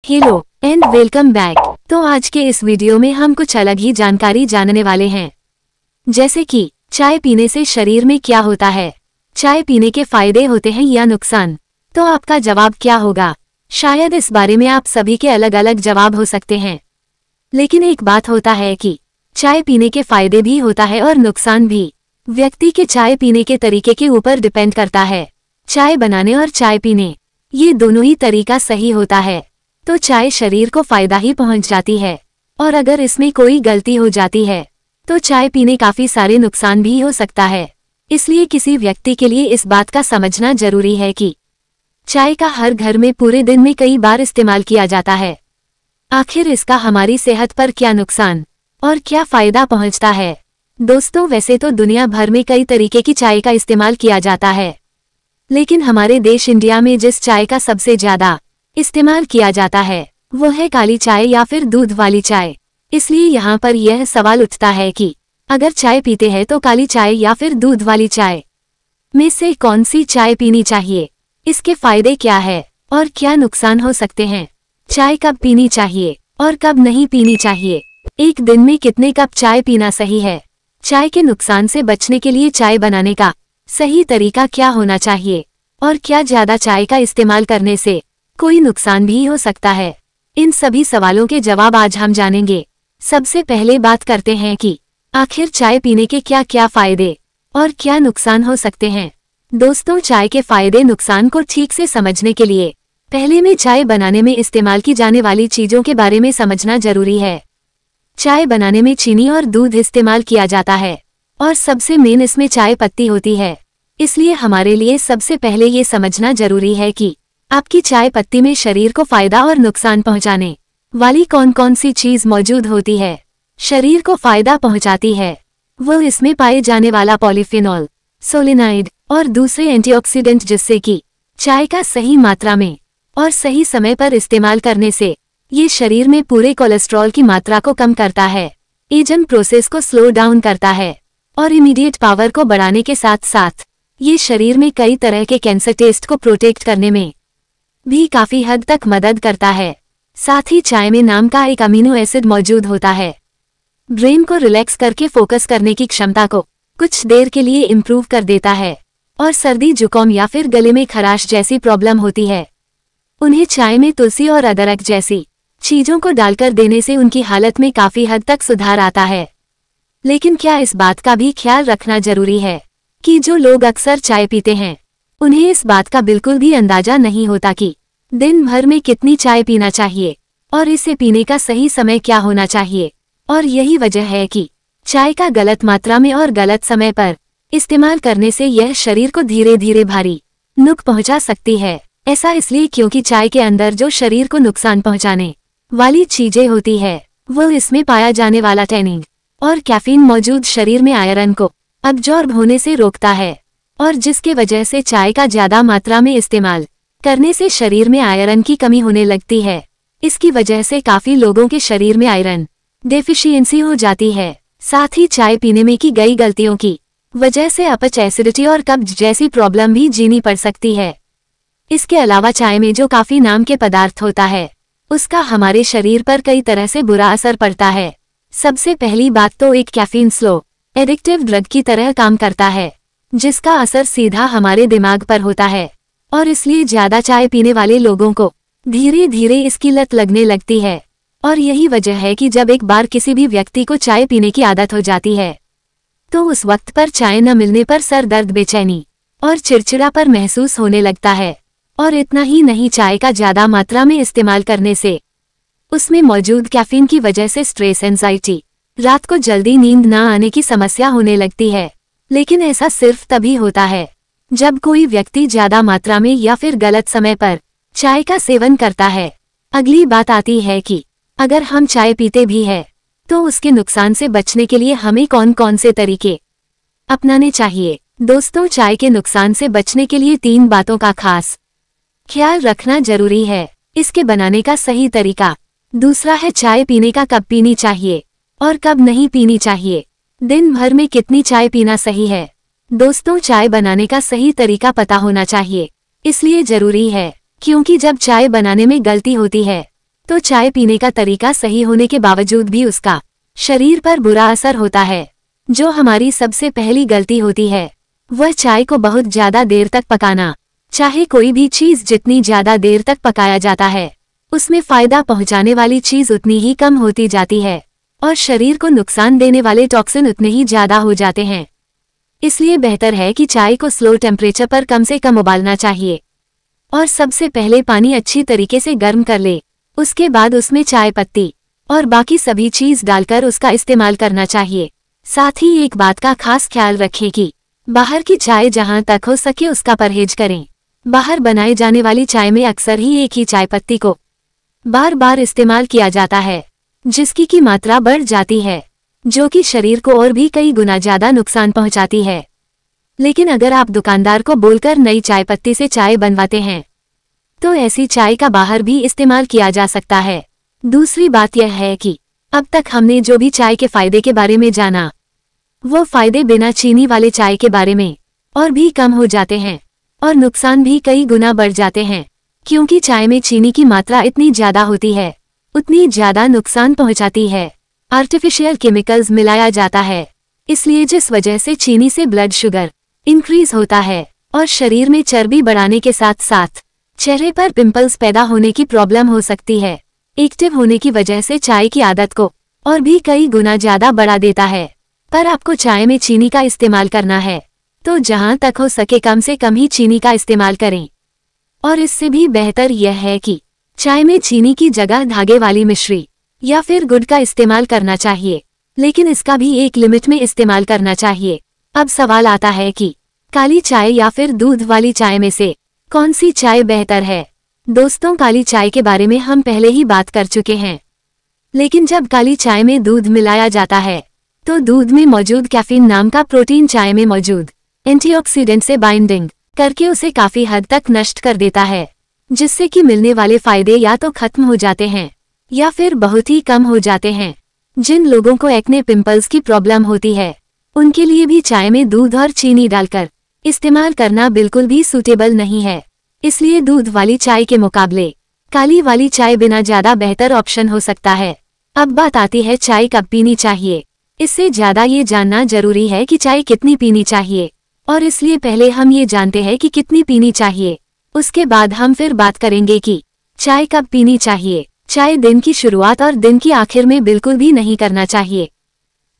Hello and welcome back. तो आज के इस वीडियो में हम कुछ अलग ही जानकारी जानने वाले हैं, जैसे कि चाय पीने से शरीर में क्या होता है, चाय पीने के फायदे होते हैं या नुकसान। तो आपका जवाब क्या होगा? शायद इस बारे में आप सभी के अलग अलग जवाब हो सकते हैं, लेकिन एक बात होता है कि चाय पीने के फायदे भी होता है और नुकसान भी। व्यक्ति के चाय पीने के तरीके के ऊपर डिपेंड करता है। चाय बनाने और चाय पीने, ये दोनों ही तरीका सही होता है तो चाय शरीर को फायदा ही पहुंच जाती है, और अगर इसमें कोई गलती हो जाती है तो चाय पीने काफी सारे नुकसान भी हो सकता है। इसलिए किसी व्यक्ति के लिए इस बात का समझना जरूरी है कि चाय का हर घर में पूरे दिन में कई बार इस्तेमाल किया जाता है। आखिर इसका हमारी सेहत पर क्या नुकसान और क्या फायदा पहुंचता है? दोस्तों, वैसे तो दुनिया भर में कई तरीके की चाय का इस्तेमाल किया जाता है, लेकिन हमारे देश इंडिया में जिस चाय का सबसे ज्यादा इस्तेमाल किया जाता है वो है काली चाय या फिर दूध वाली चाय। इसलिए यहाँ पर यह सवाल उठता है कि अगर चाय पीते हैं तो काली चाय या फिर दूध वाली चाय में से कौन सी चाय पीनी चाहिए, इसके फायदे क्या है और क्या नुकसान हो सकते हैं। चाय कब पीनी चाहिए और कब नहीं पीनी चाहिए, एक दिन में कितने कप चाय पीना सही है, चाय के नुकसान से बचने के लिए चाय बनाने का सही तरीका क्या होना चाहिए, और क्या ज्यादा चाय का इस्तेमाल करने से कोई नुकसान भी हो सकता है। इन सभी सवालों के जवाब आज हम जानेंगे। सबसे पहले बात करते हैं कि आखिर चाय पीने के क्या क्या फायदे और क्या नुकसान हो सकते हैं। दोस्तों, चाय के फायदे नुकसान को ठीक से समझने के लिए पहले में चाय बनाने में इस्तेमाल की जाने वाली चीजों के बारे में समझना जरूरी है। चाय बनाने में चीनी और दूध इस्तेमाल किया जाता है और सबसे मेन इसमें चाय पत्ती होती है। इसलिए हमारे लिए सबसे पहले ये समझना जरूरी है कि आपकी चाय पत्ती में शरीर को फायदा और नुकसान पहुंचाने वाली कौन कौन सी चीज मौजूद होती है। शरीर को फायदा पहुंचाती है वो इसमें पाए जाने वाला पॉलीफिनॉल, सोलिनाइड और दूसरे एंटीऑक्सीडेंट, जिससे कि चाय का सही मात्रा में और सही समय पर इस्तेमाल करने से ये शरीर में पूरे कोलेस्ट्रॉल की मात्रा को कम करता है, एजन प्रोसेस को स्लो डाउन करता है और इमीडिएट पावर को बढ़ाने के साथ साथ ये शरीर में कई तरह के कैंसर टेस्ट को प्रोटेक्ट करने में भी काफी हद तक मदद करता है। साथ ही चाय में नाम का एक अमीनो एसिड मौजूद होता है, ब्रेन को रिलैक्स करके फोकस करने की क्षमता को कुछ देर के लिए इम्प्रूव कर देता है, और सर्दी, जुकाम या फिर गले में खराश जैसी प्रॉब्लम होती है उन्हें चाय में तुलसी और अदरक जैसी चीजों को डालकर देने से उनकी हालत में काफी हद तक सुधार आता है। लेकिन क्या इस बात का भी ख्याल रखना जरूरी है कि जो लोग अक्सर चाय पीते हैं उन्हें इस बात का बिल्कुल भी अंदाजा नहीं होता कि दिन भर में कितनी चाय पीना चाहिए और इसे पीने का सही समय क्या होना चाहिए। और यही वजह है कि चाय का गलत मात्रा में और गलत समय पर इस्तेमाल करने से यह शरीर को धीरे धीरे भारी नुक पहुंचा सकती है। ऐसा इसलिए क्योंकि चाय के अंदर जो शरीर को नुकसान पहुंचाने वाली चीजें होती है वो इसमें पाया जाने वाला टैनिन और कैफीन मौजूद शरीर में आयरन को अब्जॉर्ब होने से रोकता है, और जिसके वजह से चाय का ज्यादा मात्रा में इस्तेमाल करने से शरीर में आयरन की कमी होने लगती है। इसकी वजह से काफी लोगों के शरीर में आयरन डेफिशिएंसी हो जाती है। साथ ही चाय पीने में की गई गलतियों की वजह से अपच, एसिडिटी और कब्ज जैसी प्रॉब्लम भी झेलनी पड़ सकती है। इसके अलावा चाय में जो काफी नाम के पदार्थ होता है उसका हमारे शरीर पर कई तरह से बुरा असर पड़ता है। सबसे पहली बात तो एक कैफीन स्लो एडिक्टिव ड्रग की तरह काम करता है, जिसका असर सीधा हमारे दिमाग पर होता है, और इसलिए ज्यादा चाय पीने वाले लोगों को धीरे धीरे इसकी लत लगने लगती है। और यही वजह है कि जब एक बार किसी भी व्यक्ति को चाय पीने की आदत हो जाती है तो उस वक्त पर चाय न मिलने पर सर दर्द, बेचैनी और चिड़चिड़ापन महसूस होने लगता है। और इतना ही नहीं, चाय का ज्यादा मात्रा में इस्तेमाल करने से उसमें मौजूद कैफीन की वजह से स्ट्रेस, एंजाइटी, रात को जल्दी नींद न आने की समस्या होने लगती है। लेकिन ऐसा सिर्फ तभी होता है जब कोई व्यक्ति ज्यादा मात्रा में या फिर गलत समय पर चाय का सेवन करता है। अगली बात आती है कि अगर हम चाय पीते भी हैं तो उसके नुकसान से बचने के लिए हमें कौन कौन से तरीके अपनाने चाहिए। दोस्तों, चाय के नुकसान से बचने के लिए 3 बातों का खास ख्याल रखना जरूरी है। इसके बनाने का सही तरीका, दूसरा है चाय पीने का कब पीनी चाहिए और कब नहीं पीनी चाहिए, दिन भर में कितनी चाय पीना सही है। दोस्तों, चाय बनाने का सही तरीका पता होना चाहिए, इसलिए जरूरी है क्योंकि जब चाय बनाने में गलती होती है तो चाय पीने का तरीका सही होने के बावजूद भी उसका शरीर पर बुरा असर होता है। जो हमारी सबसे पहली गलती होती है वह चाय को बहुत ज्यादा देर तक पकाना। चाहे कोई भी चीज जितनी ज्यादा देर तक पकाया जाता है उसमें फायदा पहुंचाने वाली चीज उतनी ही कम होती जाती है और शरीर को नुकसान देने वाले टॉक्सिन उतने ही ज्यादा हो जाते हैं। इसलिए बेहतर है कि चाय को स्लो टेम्परेचर पर कम से कम उबालना चाहिए और सबसे पहले पानी अच्छी तरीके से गर्म कर ले। उसके बाद उसमें चाय पत्ती और बाकी सभी चीज डालकर उसका इस्तेमाल करना चाहिए। साथ ही एक बात का खास ख्याल रखें कि बाहर की चाय जहां तक हो सके उसका परहेज करें। बाहर बनाए जाने वाली चाय में अक्सर ही एक ही चाय पत्ती को बार बार इस्तेमाल किया जाता है जिसकी की मात्रा बढ़ जाती है, जो कि शरीर को और भी कई गुना ज्यादा नुकसान पहुंचाती है। लेकिन अगर आप दुकानदार को बोलकर नई चाय पत्ती से चाय बनवाते हैं तो ऐसी चाय का बाहर भी इस्तेमाल किया जा सकता है। दूसरी बात यह है कि अब तक हमने जो भी चाय के फायदे के बारे में जाना वो फायदे बिना चीनी वाले चाय के बारे में और भी कम हो जाते हैं और नुकसान भी कई गुना बढ़ जाते हैं, क्योंकि चाय में चीनी की मात्रा इतनी ज्यादा होती है उतनी ज्यादा नुकसान पहुंचाती है। आर्टिफिशियल केमिकल्स मिलाया जाता है, इसलिए जिस वजह से चीनी से ब्लड शुगर इंक्रीज होता है और शरीर में चर्बी बढ़ाने के साथ साथ चेहरे पर पिंपल्स पैदा होने की प्रॉब्लम हो सकती है। एक्टिव होने की वजह से चाय की आदत को और भी कई गुना ज्यादा बढ़ा देता है। पर आपको चाय में चीनी का इस्तेमाल करना है तो जहां तक हो सके कम से कम ही चीनी का इस्तेमाल करें। और इससे भी बेहतर यह है कि चाय में चीनी की जगह धागे वाली मिश्री या फिर गुड़ का इस्तेमाल करना चाहिए, लेकिन इसका भी एक लिमिट में इस्तेमाल करना चाहिए। अब सवाल आता है कि काली चाय या फिर दूध वाली चाय में से कौन सी चाय बेहतर है। दोस्तों, काली चाय के बारे में हम पहले ही बात कर चुके हैं, लेकिन जब काली चाय में दूध मिलाया जाता है तो दूध में मौजूद कैफीन नाम का प्रोटीन चाय में मौजूद एंटीऑक्सीडेंट से बाइंडिंग करके उसे काफी हद तक नष्ट कर देता है, जिससे कि मिलने वाले फायदे या तो खत्म हो जाते हैं या फिर बहुत ही कम हो जाते हैं। जिन लोगों को एक्ने पिंपल्स की प्रॉब्लम होती है उनके लिए भी चाय में दूध और चीनी डालकर इस्तेमाल करना बिल्कुल भी सूटेबल नहीं है। इसलिए दूध वाली चाय के मुकाबले काली वाली चाय बिना ज्यादा बेहतर ऑप्शन हो सकता है। अब बात आती है चाय कब पीनी चाहिए। इससे ज्यादा ये जानना जरूरी है कि चाय कितनी पीनी चाहिए, और इसलिए पहले हम ये जानते हैं कि कितनी पीनी चाहिए, उसके बाद हम फिर बात करेंगे कि चाय कब पीनी चाहिए। चाय दिन की शुरुआत और दिन की आखिर में बिल्कुल भी नहीं करना चाहिए,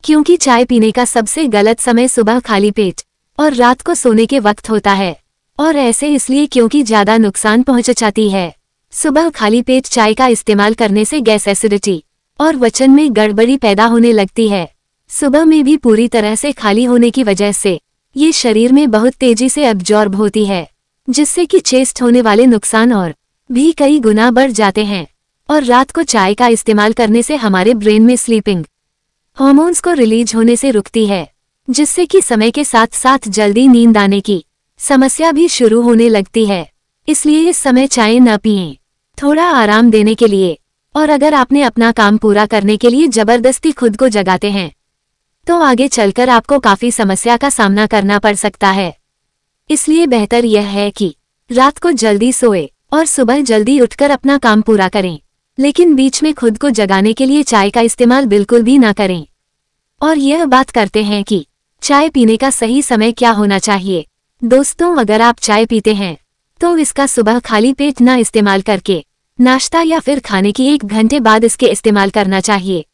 क्योंकि चाय पीने का सबसे गलत समय सुबह खाली पेट और रात को सोने के वक्त होता है। और ऐसे इसलिए क्योंकि ज्यादा नुकसान पहुंचाती है। सुबह खाली पेट चाय का इस्तेमाल करने से गैस, एसिडिटी और वचन में गड़बड़ी पैदा होने लगती है। सुबह में भी पूरी तरह से खाली होने की वजह से ये शरीर में बहुत तेजी से एब्जॉर्ब होती है, जिससे कि चेस्ट होने वाले नुकसान और भी कई गुना बढ़ जाते हैं। और रात को चाय का इस्तेमाल करने से हमारे ब्रेन में स्लीपिंग हार्मोन्स को रिलीज होने से रुकती है, जिससे कि समय के साथ साथ जल्दी नींद आने की समस्या भी शुरू होने लगती है। इसलिए इस समय चाय न पिएं, थोड़ा आराम देने के लिए। और अगर आपने अपना काम पूरा करने के लिए जबरदस्ती खुद को जगाते हैं तो आगे चलकर आपको काफी समस्या का सामना करना पड़ सकता है। इसलिए बेहतर यह है कि रात को जल्दी सोए और सुबह जल्दी उठकर अपना काम पूरा करें, लेकिन बीच में खुद को जगाने के लिए चाय का इस्तेमाल बिल्कुल भी ना करें। और यह बात करते हैं कि चाय पीने का सही समय क्या होना चाहिए। दोस्तों, अगर आप चाय पीते हैं तो इसका सुबह खाली पेट ना इस्तेमाल करके नाश्ता या फिर खाने की 1 घंटे बाद इसके इस्तेमाल करना चाहिए,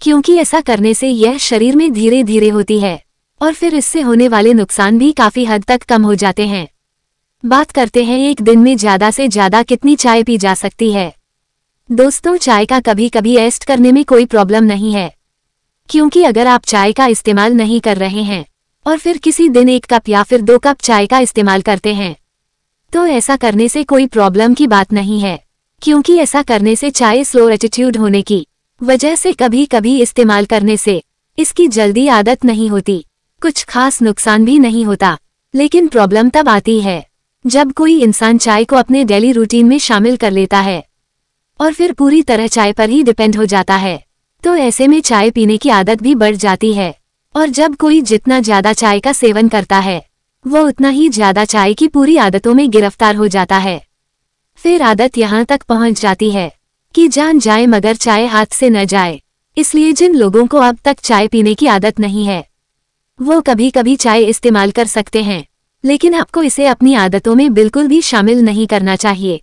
क्योंकि ऐसा करने से यह शरीर में धीरे धीरे होती है और फिर इससे होने वाले नुकसान भी काफी हद तक कम हो जाते हैं। बात करते हैं एक दिन में ज्यादा से ज्यादा कितनी चाय पी जा सकती है। दोस्तों, चाय का कभी कभी एस्ट करने में कोई प्रॉब्लम नहीं है, क्योंकि अगर आप चाय का इस्तेमाल नहीं कर रहे हैं और फिर किसी दिन 1 कप या फिर 2 कप चाय का इस्तेमाल करते हैं तो ऐसा करने से कोई प्रॉब्लम की बात नहीं है, क्योंकि ऐसा करने से चाय स्लो एटीट्यूड होने की वजह से कभी कभी इस्तेमाल करने से इसकी जल्दी आदत नहीं होती, कुछ खास नुकसान भी नहीं होता। लेकिन प्रॉब्लम तब आती है जब कोई इंसान चाय को अपने डेली रूटीन में शामिल कर लेता है और फिर पूरी तरह चाय पर ही डिपेंड हो जाता है, तो ऐसे में चाय पीने की आदत भी बढ़ जाती है। और जब कोई जितना ज्यादा चाय का सेवन करता है वो उतना ही ज्यादा चाय की पूरी आदतों में गिरफ्तार हो जाता है। फिर आदत यहाँ तक पहुँच जाती है कि जान जाए मगर चाय हाथ से न जाए। इसलिए जिन लोगों को अब तक चाय पीने की आदत नहीं है वो कभी कभी चाय इस्तेमाल कर सकते हैं, लेकिन आपको इसे अपनी आदतों में बिल्कुल भी शामिल नहीं करना चाहिए।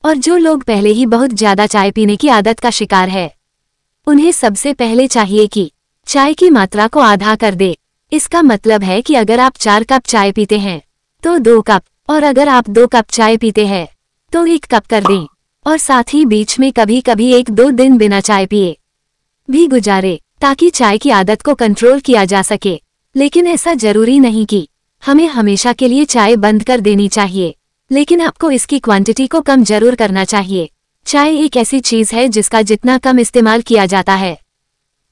और जो लोग पहले ही बहुत ज्यादा चाय पीने की आदत का शिकार है उन्हें सबसे पहले चाहिए कि चाय की मात्रा को आधा कर दे। इसका मतलब है कि अगर आप 4 कप चाय पीते हैं तो 2 कप, और अगर आप 2 कप चाय पीते हैं तो 1 कप कर दें। और साथ ही बीच में कभी कभी 1-2 दिन बिना चाय पिए भी गुजारे, ताकि चाय की आदत को कंट्रोल किया जा सके। लेकिन ऐसा जरूरी नहीं कि हमें हमेशा के लिए चाय बंद कर देनी चाहिए, लेकिन आपको इसकी क्वांटिटी को कम जरूर करना चाहिए। चाय एक ऐसी चीज है जिसका जितना कम इस्तेमाल किया जाता है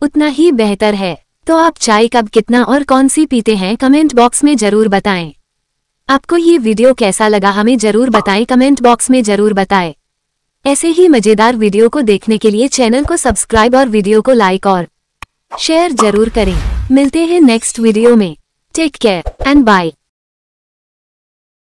उतना ही बेहतर है। तो आप चाय कब, कितना और कौन सी पीते हैं कमेंट बॉक्स में जरूर बताएं। आपको ये वीडियो कैसा लगा हमें जरूर बताएं, कमेंट बॉक्स में जरूर बताएं। ऐसे ही मजेदार वीडियो को देखने के लिए चैनल को सब्सक्राइब और वीडियो को लाइक और शेयर जरूर करें। मिलते हैं नेक्स्ट वीडियो में। Take care and bye.